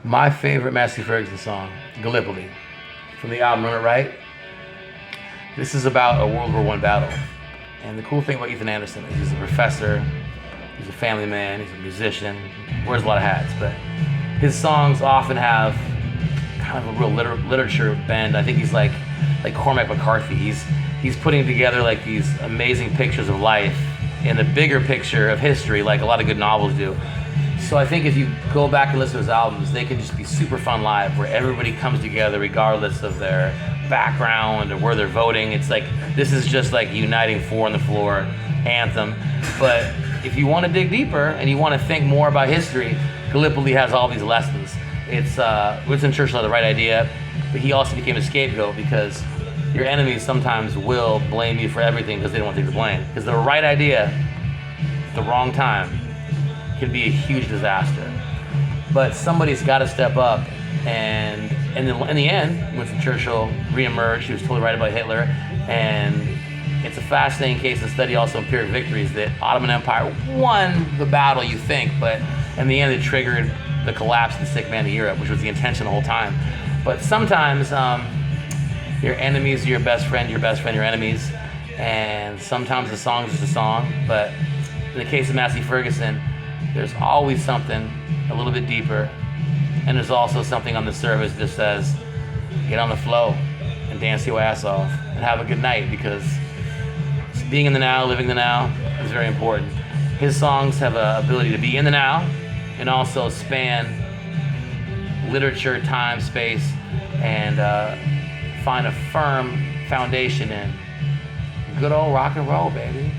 My favorite Massey Ferguson song, Gallipoli, from the album Run It Right. This is about a World War I battle. And the cool thing about Ethan Anderson is he's a professor, he's a family man, he's a musician, wears a lot of hats, but his songs often have kind of a real literature bend. I think he's like Cormac McCarthy. He's putting together like these amazing pictures of life in the bigger picture of history, like a lot of good novels do. So I think if you go back and listen to his albums, they can just be super fun live, where everybody comes together regardless of their background or where they're voting. It's like, this is just like uniting four on the floor anthem. But if you want to dig deeper and you want to think more about history, Gallipoli has all these lessons. It's Winston Churchill had the right idea, but he also became a scapegoat because your enemies sometimes will blame you for everything because they don't want to take the blame. Because the right idea at the wrong time can be a huge disaster. But somebody's got to step up, and in the end, Winston Churchill reemerged. He was totally right about Hitler, and it's a fascinating case of study also in Pyrrhic victories that Ottoman Empire won the battle, you think, but in the end it triggered the collapse of the sick man of Europe, which was the intention the whole time. But sometimes your enemies are your best friend, your enemies, and sometimes the song is just a song. But in the case of Massey Ferguson, there's always something a little bit deeper, and there's also something on the surface that says, get on the flow and dance your ass off and have a good night, because being in the now, living the now is very important. His songs have an ability to be in the now and also span literature, time, space, and find a firm foundation in good old rock and roll, baby.